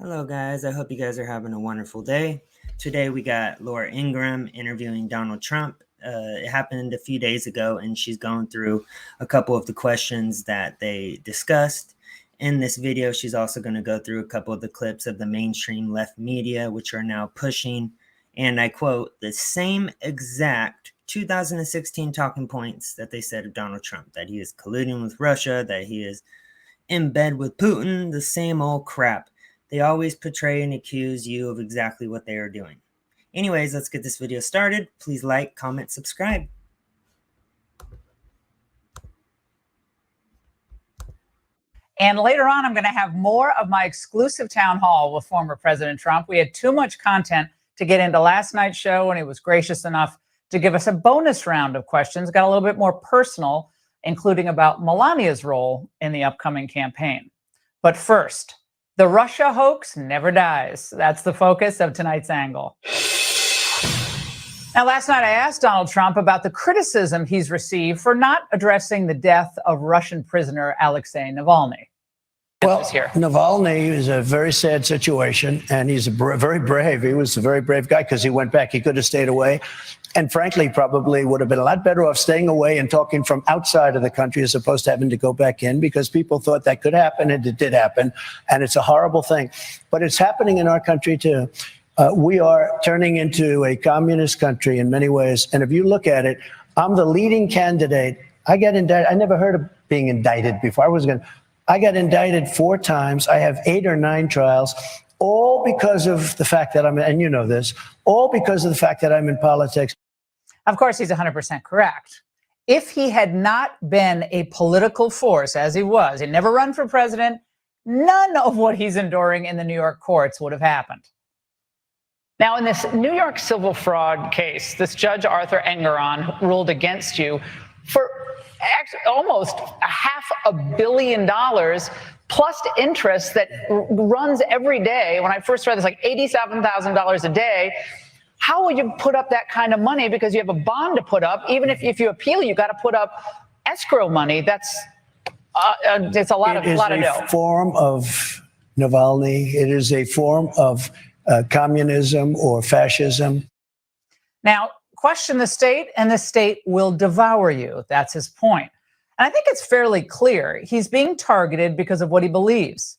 Hello, guys. I hope you guys are having a wonderful day. Today, we got Laura Ingraham interviewing Donald Trump. It happened a few days ago, and she's going through a couple of the questions that they discussed. In this video, she's also going to go through a couple of the clips of the mainstream left media, which are now pushing, and I quote, the same exact 2016 talking points that they said of Donald Trump, that he is colluding with Russia, that he is in bed with Putin, the same old crap. They always portray and accuse you of exactly what they are doing. Anyways, let's get this video started. Please like, comment, subscribe. And later on, I'm going to have more of my exclusive town hall with former President Trump. We had too much content to get into last night's show, and he was gracious enough to give us a bonus round of questions. Got a little bit more personal, including about Melania's role in the upcoming campaign. But first, the Russia hoax never dies. That's the focus of tonight's angle. Now, last night I asked Donald Trump about the criticism he's received for not addressing the death of Russian prisoner Alexei Navalny. Well, Navalny is a very sad situation, and he's very brave. He was a very brave guy because he went back. He could have stayed away, and frankly, probably would have been a lot better off staying away and talking from outside of the country as opposed to having to go back in, because people thought that could happen, and it did happen, and it's a horrible thing. But it's happening in our country, too. We are turning into a communist country in many ways, and if you look at it, I'm the leading candidate. I get indicted. I never heard of being indicted before. I got indicted 4 times. I have 8 or 9 trials, all because of the fact that and you know this, all because of the fact that I'm in politics. Of course, he's 100% correct. If he had not been a political force, as he was, he'd never run for president, none of what he's enduring in the New York courts would have happened. Now, in this New York civil fraud case, this Judge Arthur Engoron ruled against you for actually almost $500 million plus interest that runs every day. When I first read this, like $87,000 a day. How would you put up that kind of money? Because you have a bond to put up. Even if you appeal, you got to put up escrow money. That's it's a lot of dough. It is a form of Navalny. It is a form of communism or fascism. Now, question the state, and the state will devour you. That's his point. And I think it's fairly clear he's being targeted because of what he believes.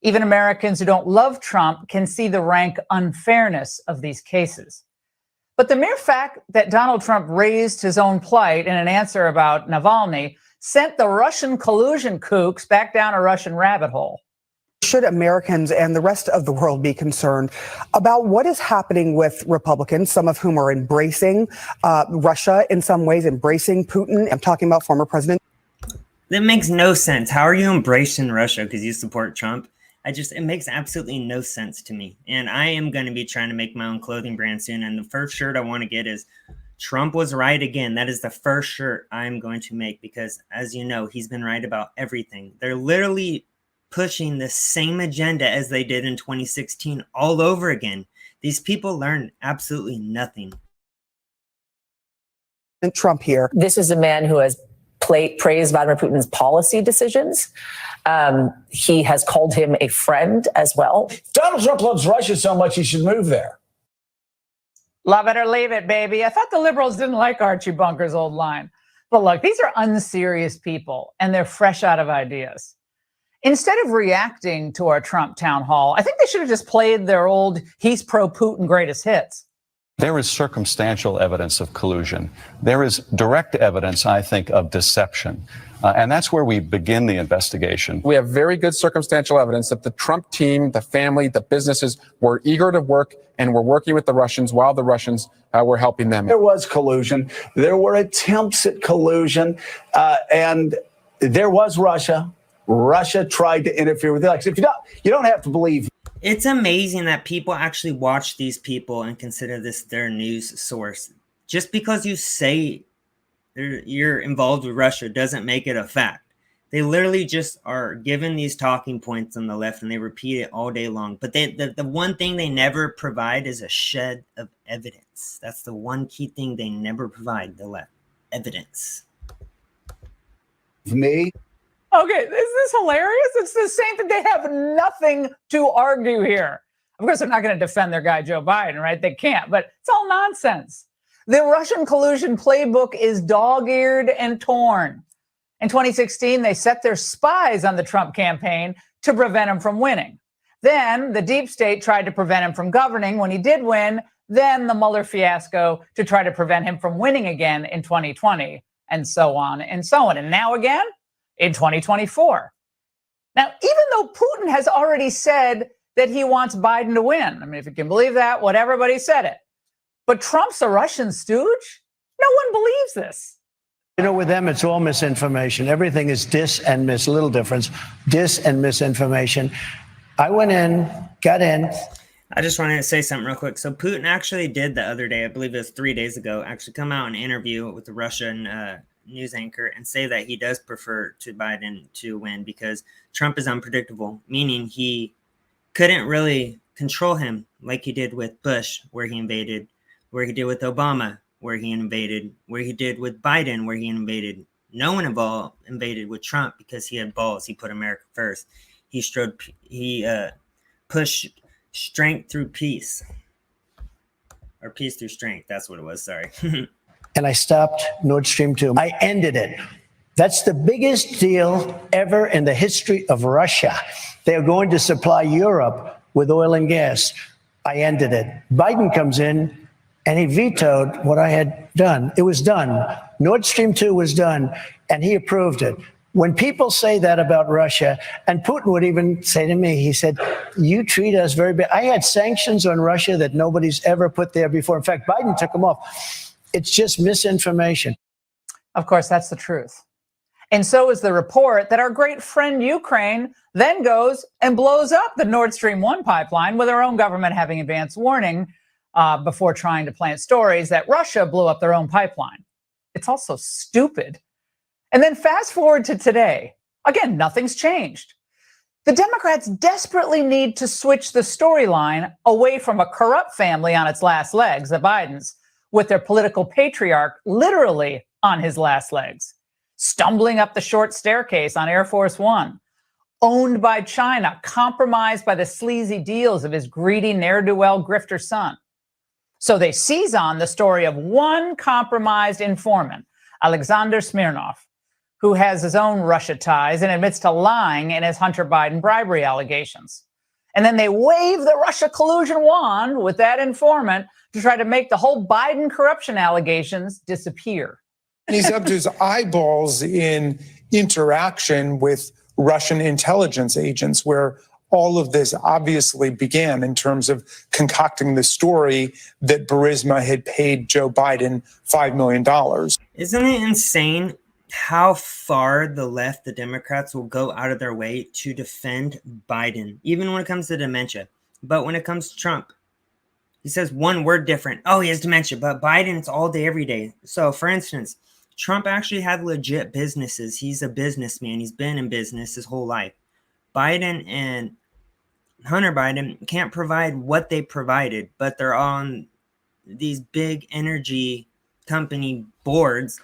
Even Americans who don't love Trump can see the rank unfairness of these cases. But the mere fact that Donald Trump raised his own plight in an answer about Navalny sent the Russian collusion kooks back down a Russian rabbit hole. Should Americans and the rest of the world be concerned about what is happening with Republicans, some of whom are embracing Russia in some ways, embracing Putin? I'm talking about former President. That makes no sense. How are you embracing Russia because you support Trump? It makes absolutely no sense to me. And I am going to be trying to make my own clothing brand soon. And the first shirt I want to get is Trump was right again. That is the first shirt I'm going to make because, as you know, he's been right about everything. They're literally pushing the same agenda as they did in 2016 all over again. These people learn absolutely nothing. And Trump here. This is a man who has praised Vladimir Putin's policy decisions. He has called him a friend as well. Donald Trump loves Russia so much he should move there. Love it or leave it, baby. I thought the liberals didn't like Archie Bunker's old line. But look, these are unserious people, and they're fresh out of ideas. Instead of reacting to our Trump town hall, I think they should have just played their old he's pro-Putin greatest hits. There is circumstantial evidence of collusion. There is direct evidence, I think, of deception. And that's where we begin the investigation. We have very good circumstantial evidence that the Trump team, the family, the businesses were eager to work and were working with the Russians while the Russians were helping them. There was collusion. There were attempts at collusion. And there was Russia. Russia tried to interfere with the election. If you don't have to believe. It's amazing that people actually watch these people and consider this their news source. Just because you say you're involved with Russia doesn't make it a fact. They literally just are given these talking points on the left and they repeat it all day long. But the one thing they never provide is a shed of evidence. That's the one key thing they never provide, the left. Evidence. Me, Okay, is this hilarious? It's the same thing. They have nothing to argue here. Of course, they're not going to defend their guy, Joe Biden, right? They can't, but it's all nonsense. The Russian collusion playbook is dog-eared and torn. In 2016, they set their spies on the Trump campaign to prevent him from winning. Then the deep state tried to prevent him from governing when he did win. Then the Mueller fiasco to try to prevent him from winning again in 2020, and so on and so on. And now again, in 2024. Now, even though Putin has already said that he wants Biden to win, I mean, if you can believe that, whatever, but he said it. But Trump's a Russian stooge? No one believes this. You know, with them, it's all misinformation. Everything is dis and mis, little difference, dis and misinformation. I went in, got in. I just wanted to say something real quick. So Putin actually did the other day, I believe it was 3 days ago, actually come out and interview with the Russian news anchor and say that he does prefer to Biden to win because Trump is unpredictable, meaning he couldn't really control him like he did with Bush, where he invaded, where he did with Obama, where he invaded, where he did with Biden, where he invaded. No one invaded with Trump because he had balls. He put America first. He pushed strength through peace, or peace through strength. That's what it was. Sorry. And I stopped Nord Stream 2. I ended it. That's the biggest deal ever in the history of Russia. They're going to supply Europe with oil and gas. I ended it. Biden comes in and he vetoed what I had done. It was done. Nord Stream 2 was done, and he approved it. When people say that about Russia, and Putin would even say to me, he said, you treat us very bad. I had sanctions on Russia that nobody's ever put there before. In fact, Biden took them off. It's just misinformation. Of course, that's the truth. And so is the report that our great friend Ukraine then goes and blows up the Nord Stream 1 pipeline, with our own government having advance warning before trying to plant stories that Russia blew up their own pipeline. It's also stupid. And then fast forward to today. Again, nothing's changed. The Democrats desperately need to switch the storyline away from a corrupt family on its last legs, the Bidens, with their political patriarch literally on his last legs, stumbling up the short staircase on Air Force One, owned by China, compromised by the sleazy deals of his greedy ne'er-do-well grifter son. So they seize on the story of one compromised informant, Alexander Smirnov, who has his own Russia ties and admits to lying in his Hunter Biden bribery allegations. And then they wave the Russia collusion wand with that informant to try to make the whole Biden corruption allegations disappear. And he's up to his eyeballs in interaction with Russian intelligence agents, where all of this obviously began in terms of concocting the story that Burisma had paid Joe Biden $5 million. Isn't it insane how far the left, the Democrats, will go out of their way to defend Biden, even when it comes to dementia? But when it comes to Trump, he says one word different. Oh, he has dementia, but Biden, it's all day, every day. So, for instance, Trump actually had legit businesses. He's a businessman. He's been in business his whole life. Biden and Hunter Biden can't provide what they provided, but they're on these big energy company boards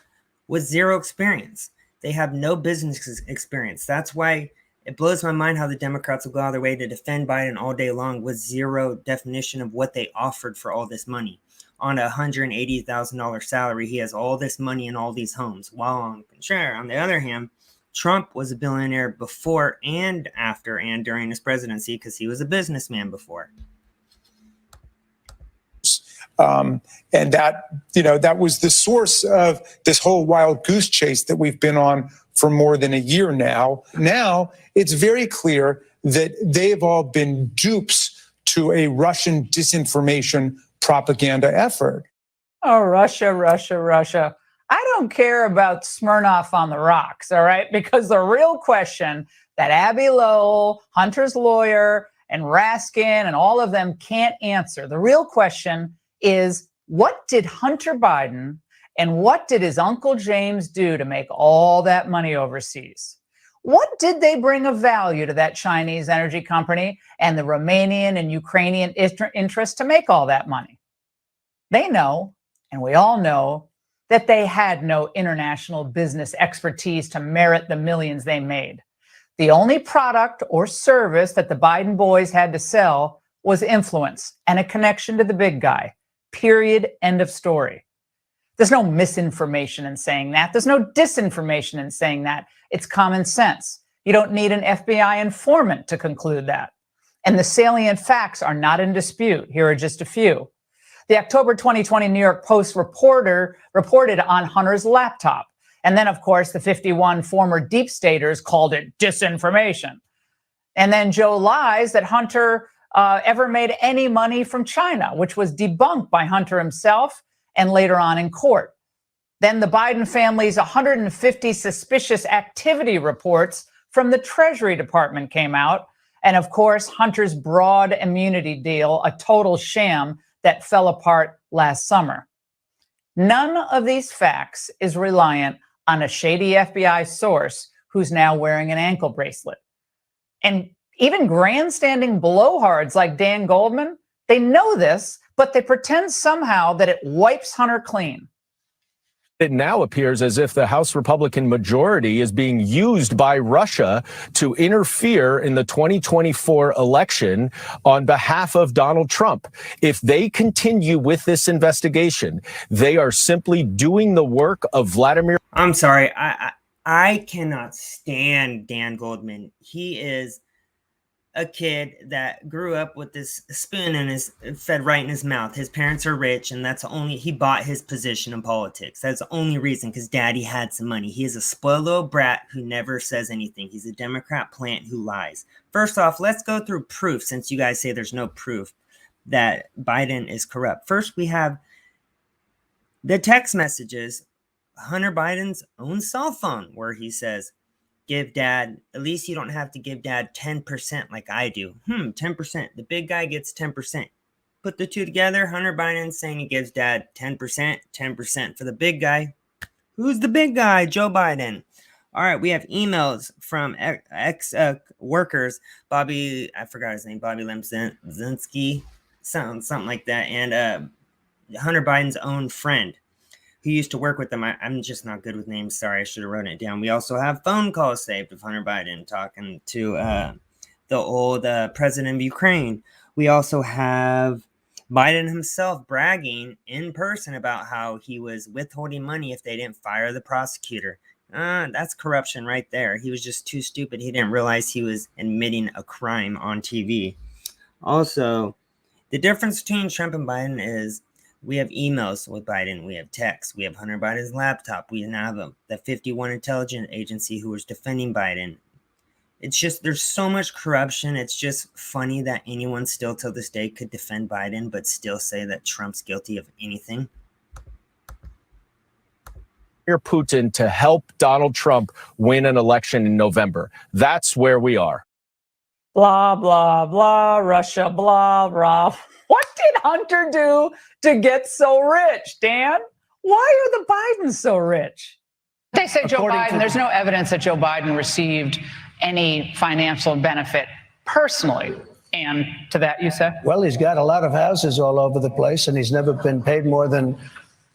with zero experience. They have no business experience. That's why it blows my mind how the Democrats will go out of their way to defend Biden all day long with zero definition of what they offered for all this money. On a $180,000 salary, he has all this money and all these homes. While on the other hand, Trump was a billionaire before and after and during his presidency because he was a businessman before. And that was the source of this whole wild goose chase that we've been on for more than a year now. Now it's very clear that they've all been dupes to a Russian disinformation propaganda effort. Oh, Russia, Russia, Russia. I don't care about Smirnoff on the rocks, all right? Because the real question that Abby Lowell, Hunter's lawyer, and Raskin and all of them can't answer, the real question is, what did Hunter Biden and what did his Uncle James do to make all that money overseas? What did they bring of value to that Chinese energy company and the Romanian and Ukrainian interest to make all that money? They know, and we all know, that they had no international business expertise to merit the millions they made. The only product or service that the Biden boys had to sell was influence and a connection to the big guy. Period. End of story. There's no misinformation in saying that. There's no disinformation in saying that. It's common sense. You don't need an FBI informant to conclude that. And the salient facts are not in dispute. Here are just a few. The October 2020 New York Post reported on Hunter's laptop. And then, of course, the 51 former deep staters called it disinformation. And then Joe lies that Hunter ever made any money from China, which was debunked by Hunter himself and later on in court. Then the Biden family's 150 suspicious activity reports from the Treasury Department came out. And of course, Hunter's broad immunity deal, a total sham that fell apart last summer. None of these facts is reliant on a shady FBI source who's now wearing an ankle bracelet. And even grandstanding blowhards like Dan Goldman, they know this, but they pretend somehow that it wipes Hunter clean. It now appears as if the House Republican majority is being used by Russia to interfere in the 2024 election on behalf of Donald Trump. If they continue with this investigation, they are simply doing the work of Vladimir. I'm sorry. I cannot stand Dan Goldman. He is a kid that grew up with this spoon in his fed right in his mouth. His parents are rich, and he bought his position in politics. That's the only reason, because daddy had some money. He is a spoiled little brat who never says anything. He's a Democrat plant who lies. First off, let's go through proof, since you guys say there's no proof that Biden is corrupt. First, we have the text messages, Hunter Biden's own cell phone, where he says, give dad, at least you don't have to give dad 10% like I do. 10%. The big guy gets 10%. Put the two together, Hunter Biden saying he gives dad 10%, 10% for the big guy. Who's the big guy? Joe Biden. All right, we have emails from ex-workers, Bobby, I forgot his name, Bobby Lemzinski, something like that, and Hunter Biden's own friend who used to work with them. I'm just not good with names. Sorry, I should have written it down. We also have phone calls saved of Hunter Biden talking to the old president of Ukraine. We also have Biden himself bragging in person about how he was withholding money if they didn't fire the prosecutor. That's corruption right there. He was just too stupid. He didn't realize he was admitting a crime on TV. Also, the difference between Trump and Biden is we have emails with Biden. We have texts. We have Hunter Biden's laptop. We now have the 51 intelligence agency who was defending Biden. It's just, there's so much corruption. It's just funny that anyone still till this day could defend Biden, but still say that Trump's guilty of anything. Putin to help Donald Trump win an election in November. That's where we are. Blah, blah, blah, Russia, blah, blah. What did Hunter do to get so rich, Dan? Why are the Bidens so rich? They say Joe Biden, there's no evidence that Joe Biden received any financial benefit personally. And to that, you say? Well, he's got a lot of houses all over the place, and he's never been paid more than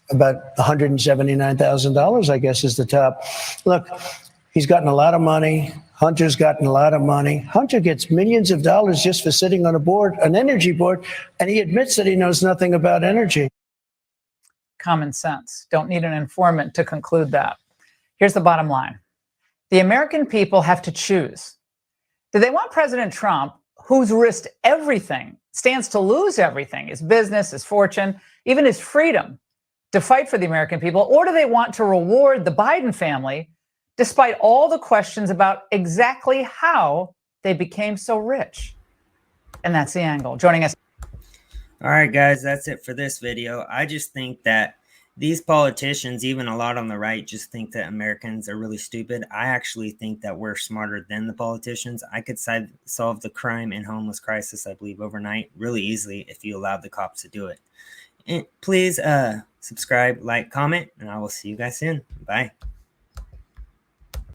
about $179,000, I guess, is the top. Look, he's gotten a lot of money. Hunter's gotten a lot of money. Hunter gets millions of dollars just for sitting on a board, an energy board, and he admits that he knows nothing about energy. Common sense. Don't need an informant to conclude that. Here's the bottom line. The American people have to choose. Do they want President Trump, who's risked everything, stands to lose everything, his business, his fortune, even his freedom, to fight for the American people, or do they want to reward the Biden family despite all the questions about exactly how they became so rich? And that's The Angle. Joining us. All right, guys, that's it for this video. I just think that these politicians, even a lot on the right, just think that Americans are really stupid. I actually think that we're smarter than the politicians. I could solve the crime and homeless crisis, I believe, overnight really easily if you allowed the cops to do it. And please subscribe, like, comment, and I will see you guys soon. Bye.